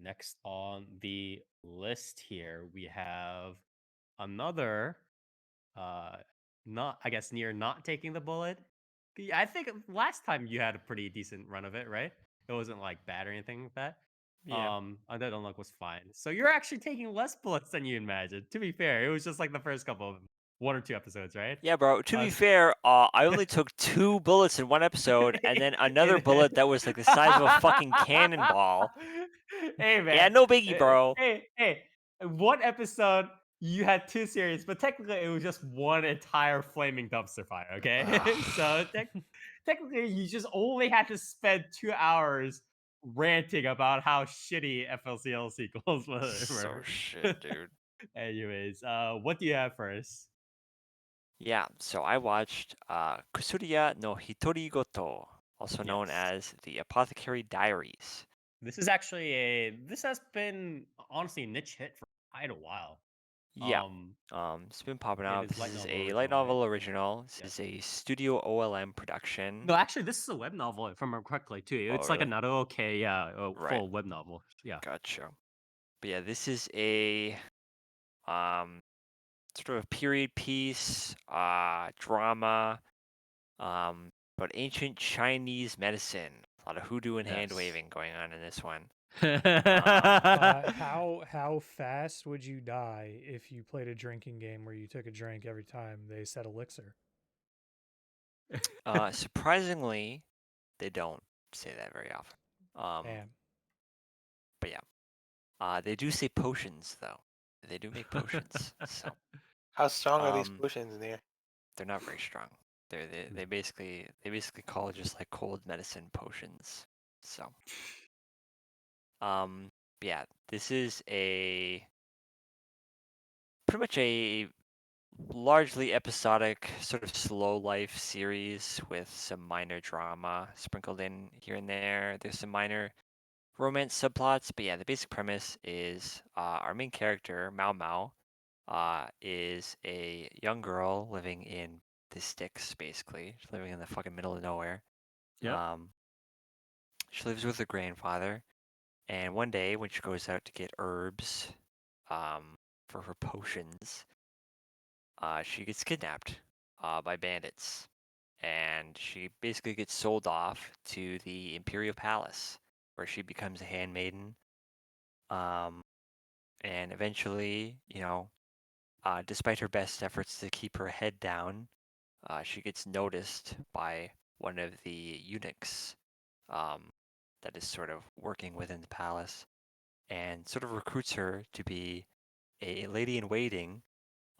next on the list here, we have another uh not I guess near not taking the bullet. I think last time you had a pretty decent run of it, right? It wasn't like bad or anything like that. Yeah. Undead Unluck was fine. So you're actually taking less bullets than you imagined. To be fair, it was just like the first couple of 1 or 2 episodes, right? Yeah, bro. To Uh, be fair, I only took 2 bullets in one episode, and then another bullet that was like the size of a fucking cannonball. Hey Yeah, man, no biggie, bro. hey, one episode you had 2 series, but technically it was just one entire flaming dumpster fire. Okay, so Ugh. technically you just only had to spend 2 hours ranting about how shitty FLCL sequels So were. shit, dude. Anyways, what do you have first? Yeah, so I watched Kusuriya no Hitorigoto, also known Yes. as the Apothecary Diaries. This has been honestly a niche hit for quite a while. Yeah. Um, It's been popping it up. is This light is novel a light original, right? novel original. This Yep. is a Studio OLM production. No, actually, this is a web novel, if I remember correctly, too. Oh, It's like a really? Naruto okay, yeah, a Right. full web novel. Yeah. Gotcha. But yeah, this is a um sort of a period piece, drama, but ancient Chinese medicine. A lot of hoodoo and hand Yes. waving going on in this one. Um, How fast would you die if you played a drinking game where you took a drink every time they said elixir? Surprisingly, they don't say that very often. Um, Damn. but yeah, they do say potions though. They do make potions, so How strong are these um, potions in there? they're not very strong. They basically call it just like cold medicine potions. So um, but yeah, this is a pretty much a largely episodic, sort of slow life series with some minor drama sprinkled in here and there. There's some minor romance subplots, but yeah, the basic premise is our main character, Mao Mao, is a young girl living in the sticks, basically. She's living in the fucking middle of nowhere. Yep. Um, she lives with her grandfather, and one day when she goes out to get herbs for her potions, she gets kidnapped by bandits, and she basically gets sold off to the Imperial Palace, where she becomes a handmaiden. Um, and eventually, despite her best efforts to keep her head down, she gets noticed by one of the eunuchs um, that is sort of working within the palace, and sort of recruits her to be a lady in waiting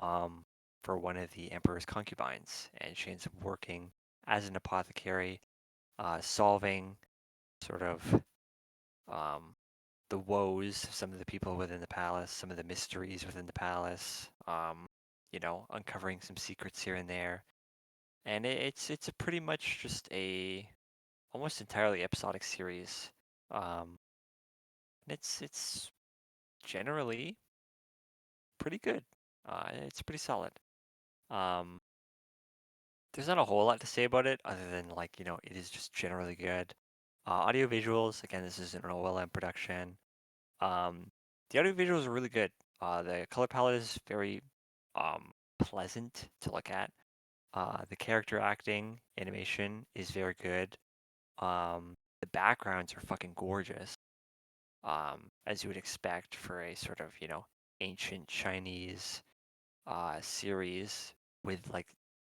um, for one of the emperor's concubines, and she ends up working as an apothecary, solving sort of um, the woes of some of the people within the palace, some of the mysteries within the palace, uncovering some secrets here and there. And it's a pretty much just a almost entirely episodic series. Um, and it's generally pretty good. It's pretty solid. Um, there's not a whole lot to say about it other than it is just generally good. Audio visuals, again, this is an OLM production. Um, the audio visuals are really good. The color palette is very pleasant to look at. The character acting animation is very good. The backgrounds are fucking gorgeous, as you would expect for a sort of ancient Chinese series with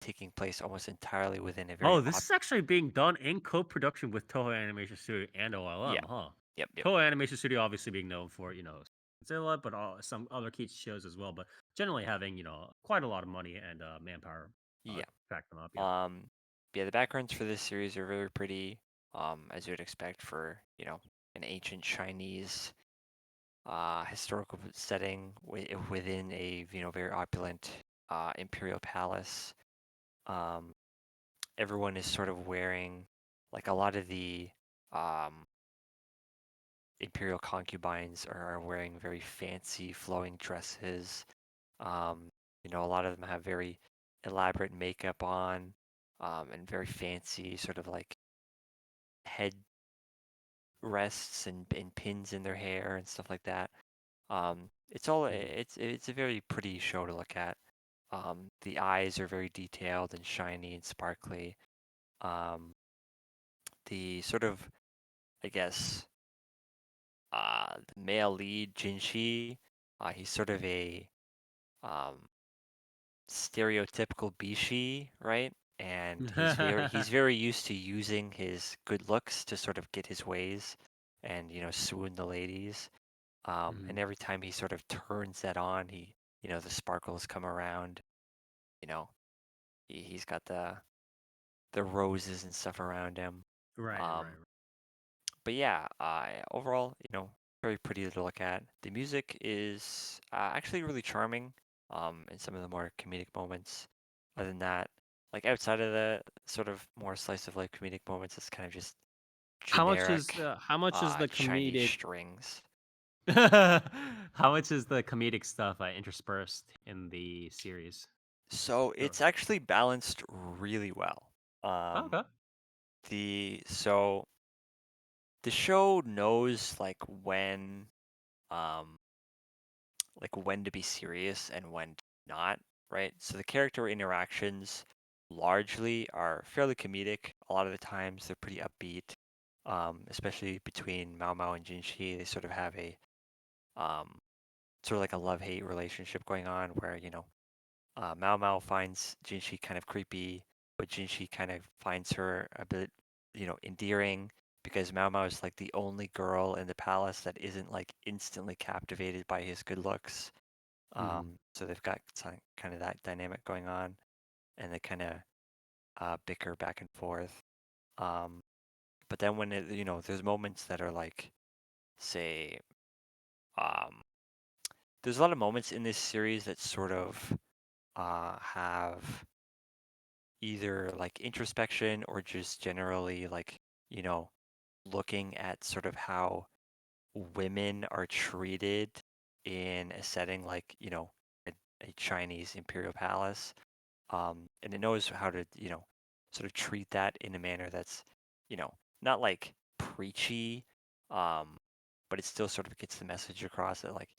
taking place almost entirely within a very Oh, this is actually being done in co-production with Toho Animation Studio and OLM, yeah, huh? yep. Toho Animation Studio obviously being known for, Godzilla, but some other key shows as well, but generally having, quite a lot of money and manpower Yeah. back them up, yeah. Yeah, the backgrounds for this series are very pretty, as you would expect for, an ancient Chinese historical setting within a, very opulent imperial palace. Um, everyone is sort of wearing, like a lot of the um, imperial concubines are wearing very fancy flowing dresses. A lot of them have very elaborate makeup on, and very fancy sort of like head rests and pins in their hair and stuff like that. It's all Mhm. it's a very pretty show to look at. The eyes are very detailed and shiny and sparkly. Um, the sort of, I guess, the male lead, Jinshi, he's sort of a um, stereotypical bishi, right? And he's very used to using his good looks to sort of get his ways and swoon the ladies. And Mhm. every time he sort of turns that on, the sparkles come around. You know, he's got the roses and stuff around him. Right, right, Um, right. but yeah, overall, very pretty to look at. The music is actually really charming. In some of the more comedic moments. Other than that, like outside of the sort of more slice of life comedic moments, it's kind of just generic How much is the Chinese comedic strings. how much is the comedic stuff interspersed in the series? So Or it's actually balanced really well. oh, Um, okay. so the show knows um, like when to be serious and when not, right? So the character interactions largely are fairly comedic. A lot of the times they're pretty upbeat, especially between Mao Mao and Jinshi. They sort of have a um, sort of like a love-hate relationship going on where, Mao Mao finds Jinshi kind of creepy, but Jinshi kind of finds her a bit, endearing because Mao Mao is like the only girl in the palace that isn't like instantly captivated by his good looks. Mhm. So they've got kind of that dynamic going on, and they kind of bicker back and forth. Um, but then when there's moments that are like, say, um, there's a lot of moments in this series that sort of have either like introspection or just generally like, you know, looking at sort of how women are treated in a setting like, a Chinese imperial palace. And it knows how to, sort of treat that in a manner that's, you know, not like preachy, um, but it still sort of gets the message across that, like,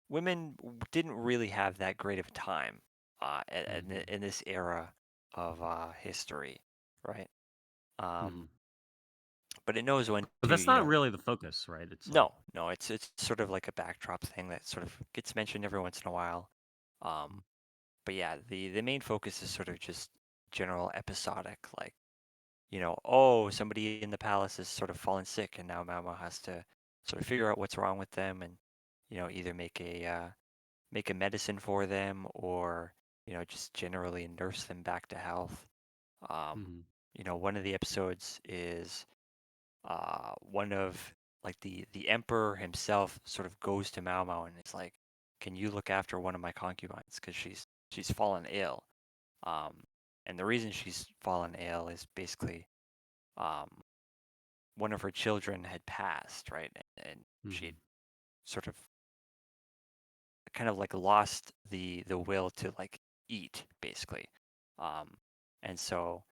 women didn't really have that great of a time Mhm. in this era of history, right? Um, Mhm. but it knows when But to, that's not really the focus, right? It's like no, it's sort of like a backdrop thing that sort of gets mentioned every once in a while. Um, but yeah, the main focus is sort of just general episodic, like, oh, somebody in the palace has sort of fallen sick, and now Mama has to sort of figure out what's wrong with them, and either make a medicine for them, or just generally nurse them back to health. Um, mhm. one of the episodes is one of like the emperor himself sort of goes to Mao Mao and is like, "Can you look after one of my concubines because she's fallen ill?" Um, and the reason she's fallen ill is basically um, one of her children had passed, right? And she Mhm. sort of kind of like lost the will to like eat, basically. Um, and so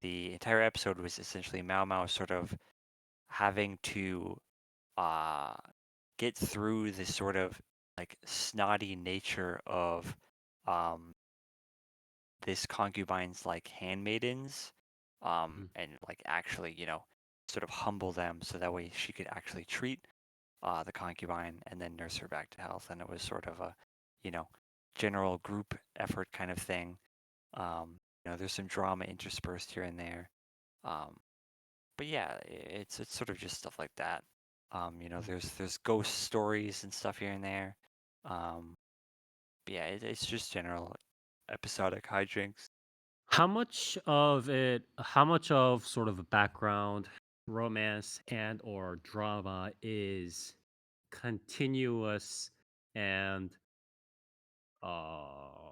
the entire episode was essentially Mao Mao sort of having to uh, get through this sort of like snotty nature of um, this concubine's like handmaidens, Mhm. and like actually, sort of humble them so that way she could actually treat the concubine and then nurse her back to health. And it was sort of a, you know, general group effort kind of thing. There's some drama interspersed here and there. Um, but yeah, it's sort of just stuff like that. Mhm. There's ghost stories and stuff here and there. Um, but yeah, it's just general episodic hijinks. How much of sort of a background romance and or drama is continuous and uh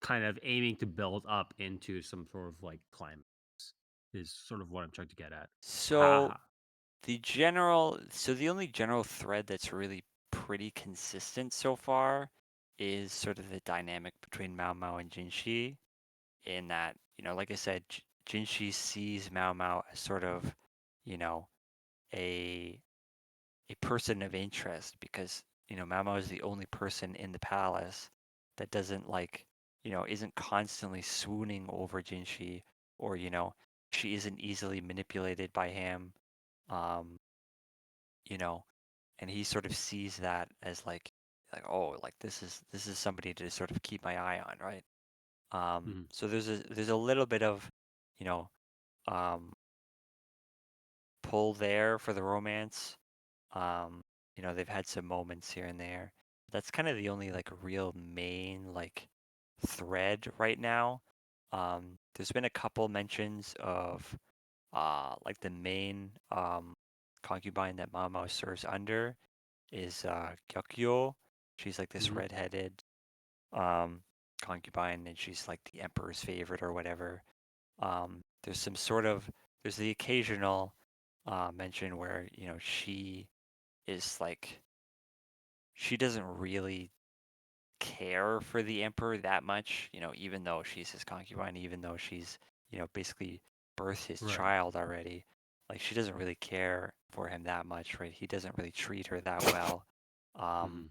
kind of aiming to build up into some sort of like climax is sort of what I'm trying to get at. So the only general thread that's really pretty consistent so far is sort of the dynamic between Mao Mao and Jinshi. In that, like I said, Jinshi sees Mao Mao as sort of, you know, a person of interest because Mao Mao is the only person in the palace that doesn't isn't constantly swooning over Jinshi, or she isn't easily manipulated by him. Um, you know, and he sort of sees that as oh, like this is somebody to sort of keep my eye on, right? Mhm. So there's a little bit of you know um, pull there for the romance. Um, they've had some moments here and there. That's kind of the only real main thread right now. There's been a couple mentions of the main concubine that Mamo serves under is Gyokyo. She's like this Mhm. redheaded um concubine, and she's like the emperor's favorite or whatever. There's some sort of there's the occasional mention where she is she doesn't really care for the emperor that much, even though she's his concubine, even though she's basically birthed his Right. child already. Like she doesn't really care for him that much, right? He doesn't really treat her that well. Um,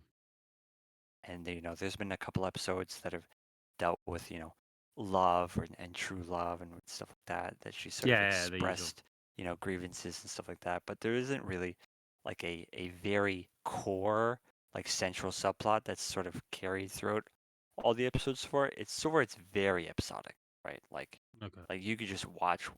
Mhm. and there's been a couple episodes that have dealt with love and true love and stuff like that she sort of Yeah, the usual. expressed grievances and stuff like that, but there isn't really a very core central subplot that's sort of carried throughout all the episodes for it. It's so where it's very episodic, right? Okay. Like you could just watch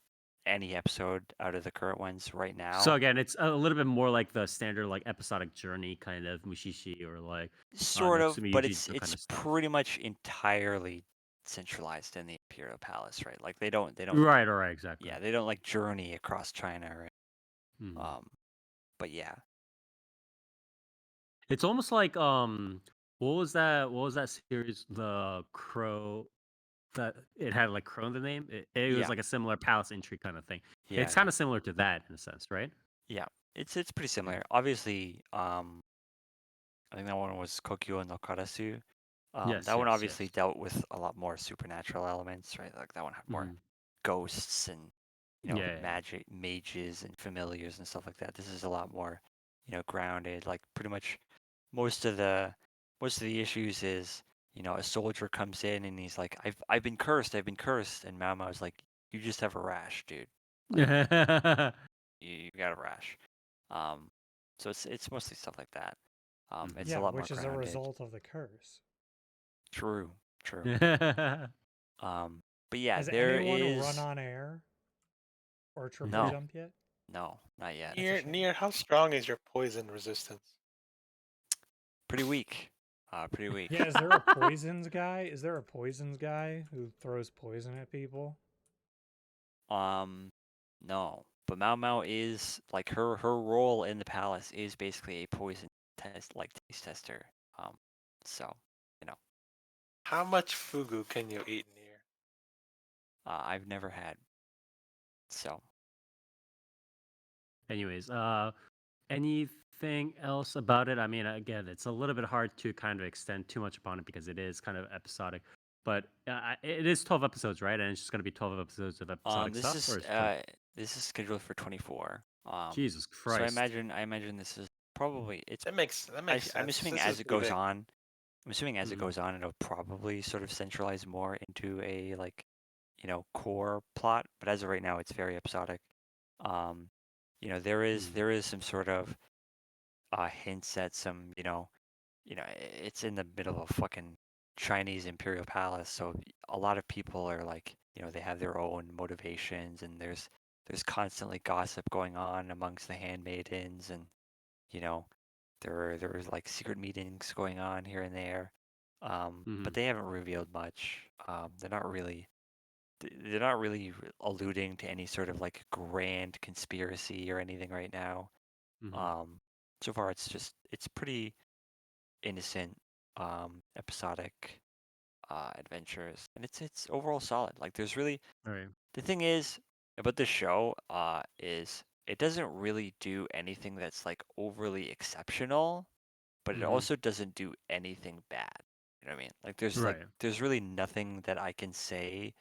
any episode out of the current ones right So now. again, it's a little bit more like the standard like episodic journey kind of Mushishi or like Sort of, Natsume but Yuji kind it's of stuff. pretty much entirely centralized in the Imperial Palace, right? Like they don't Right, all right, exactly. yeah, they don't journey across China, right? Mhm. Um, but yeah. It's almost like what was that series, The Crow, that it had like Crow in the name? It was Yeah. like a similar palace intrigue kind of thing. Yeah, It's yeah. kind of similar to that in a sense, right? Yeah. It's pretty Yeah. similar. Obviously, I think that one was Kokyo no Karasu. Yes, That one yes, obviously yes. dealt with a lot more supernatural elements, right? Like that one had more Mhm. ghosts and Yeah, yeah, yeah. magic mages and familiars and stuff like that. This is a lot more grounded. Like pretty much most of the issues is a soldier comes in and he's like, I've been cursed, and Mao is like, you just have a rash, dude. Like you got a rash. um so it's mostly stuff like that. It's a Yeah, lot more which is a grounded. result of the curse. True, true. Mhm. um but yeah, Has there anyone run is on air or triple no, No. jump yet? not yet. That's a shame. Near, how strong is your poison resistance? Pretty weak. Pretty weak. Yeah, is there a poisons guy? Is there a poisons guy who throws poison at people? No, but Mao Mao is her role in the palace is basically a poison taste tester. Um, so you know, How much fugu can you eat near? I've never had. So Anyways, anything else about it? I mean, again, it's a little bit hard to kind of extend too much upon it because it is kind of episodic. But it is 12 episodes, right? And it's just going to be 12 episodes of episodic this stuff, or is is it 20? scheduled for 24. Jesus So Christ. I imagine this is probably it's. That makes I'm sense. assuming This is as it pretty goes big. on. I'm assuming as it Hmm. goes on, it'll probably sort of centralize more into a core plot. But as of right now, it's very episodic. Um, Hmm. there is some sort of hints at some it's in the middle of fucking Chinese imperial palace, so a lot of people are they have their own motivations, and there's constantly gossip going on amongst the handmaidens, and you know there's secret meetings going on here and there. But Hmm. they haven't revealed much. They're not really alluding to any sort of grand conspiracy or anything right now. Hmm. Um, so far it's pretty innocent, episodic adventures, and it's overall solid. Like there's really All right. the thing is about this show is it doesn't really do anything that's overly exceptional, but it Hmm. also doesn't do anything bad. You know what I mean? Like Right. there's really nothing that I can say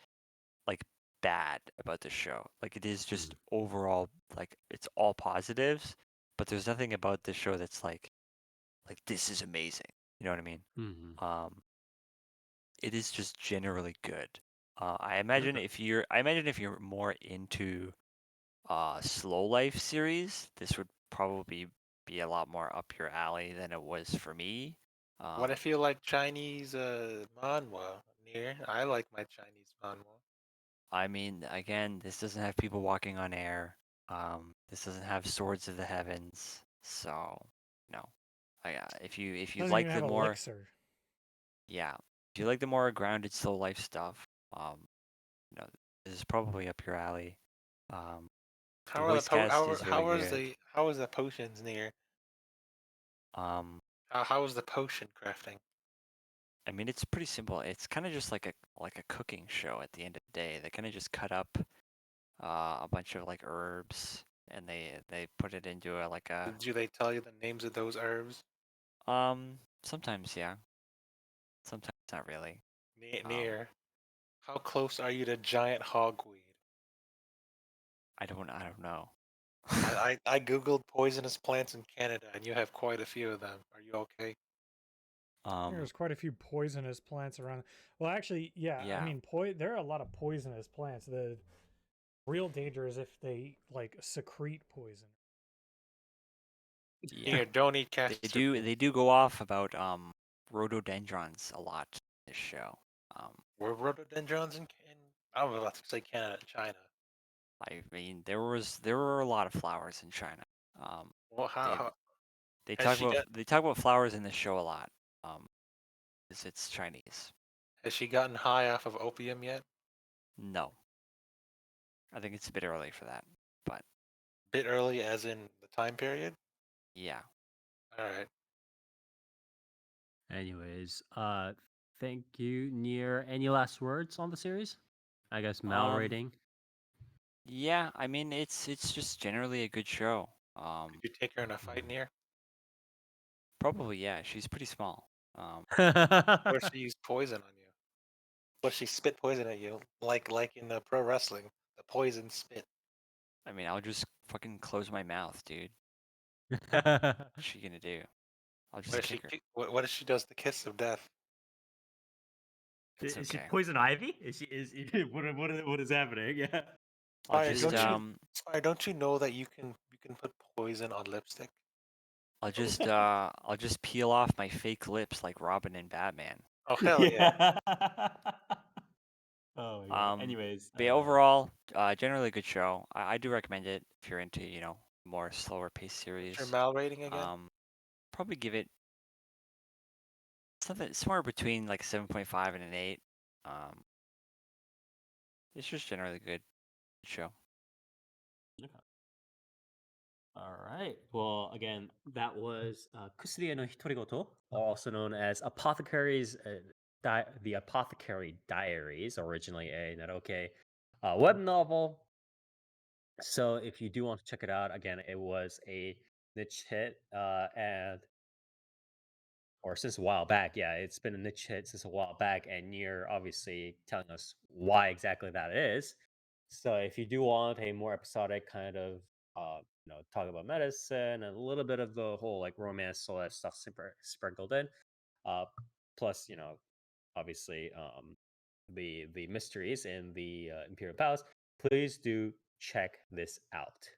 like bad about the show. Like, it is just overall, like, it's all positives, but there's nothing about this show that's like this is amazing. You know what I mean? Mm-hmm. It is just generally good. I imagine if you're more into slow life series, this would probably be a lot more up your alley than it was for me. What if you like Chinese manhwa? Near, I like my Chinese manhwa. I mean, again, this doesn't have people walking on air. This doesn't have swords of the heavens. So, no. If you Doesn't like even the have more, elixir. yeah, if you like the more grounded slow life stuff, you know, this is probably up your alley. The How are the voice cast is really good. how is the potions near? Um, How is the potion crafting? I mean, it's pretty simple. It's kind of just like a cooking show at the end of the day. They kind of just cut up a bunch of like herbs and they put it into a like a Do they tell you the names of those herbs? sometimes yeah, sometimes not really. Um, Near. How close are you to giant hogweed? I don't know. I googled poisonous plants in Canada, and you have quite a few of them. Are you okay? There's quite a few poisonous plants around. Well, actually, yeah. I Yeah, mean, there are a lot of poisonous plants. The real danger is if they like secrete poison. yeah. Near, don't eat castor They beans. do go off about rhododendrons a lot in this show. Um, Were rhododendrons in I was about to say Canada, China. I mean there were a lot of flowers in China. Um, Well, they how they has talk she about got? flowers in this show a lot. Um, 'Cause it's Chinese. Has she gotten high off of opium yet? No, I think it's a bit early for that, but Bit early, as in the time period. yeah. All right. Anyways, thank you, Near. Any last words on the series? I guess Mal Um, rating. yeah. I mean, it's just generally a good show. Could you take her in a fight near? Probably yeah. She's pretty small. Or she use poison on you? Or she spit poison at you, like in the pro wrestling, the poison spit. I mean, I'll just fucking close my mouth, dude. What's she gonna do? I'll What just if she kick her. what if she does the kiss of death? It's Is she okay. poison ivy? Is she what is happening? Yeah. I'll Spire, just don't you Spire, don't you know that you can put poison on lipstick? I'll just peel off my fake lips like Robin and Batman. Oh hell yeah! Yeah. Oh my god. Anyways, But yeah, overall, generally a good show. I do recommend it if you're into, more slower paced What's your series. Mal rating again? Probably give it something somewhere between like 7.5 and an 8. Um, it's just generally a good show. all right. Well, again, that was Kusuriya no Hitorigoto, also known as the Apothecary Diaries, originally a Naroke web novel. So if you do want to check it out, again, it was a niche hit, or since a while back. Yeah, it's been a niche hit since a while back, and you're obviously telling us why exactly that is. So if you do want a more episodic kind of, talk about medicine and a little bit of the whole like romance, all that stuff sprinkled in, uh, plus obviously the mysteries in the Imperial Palace, please do check this out.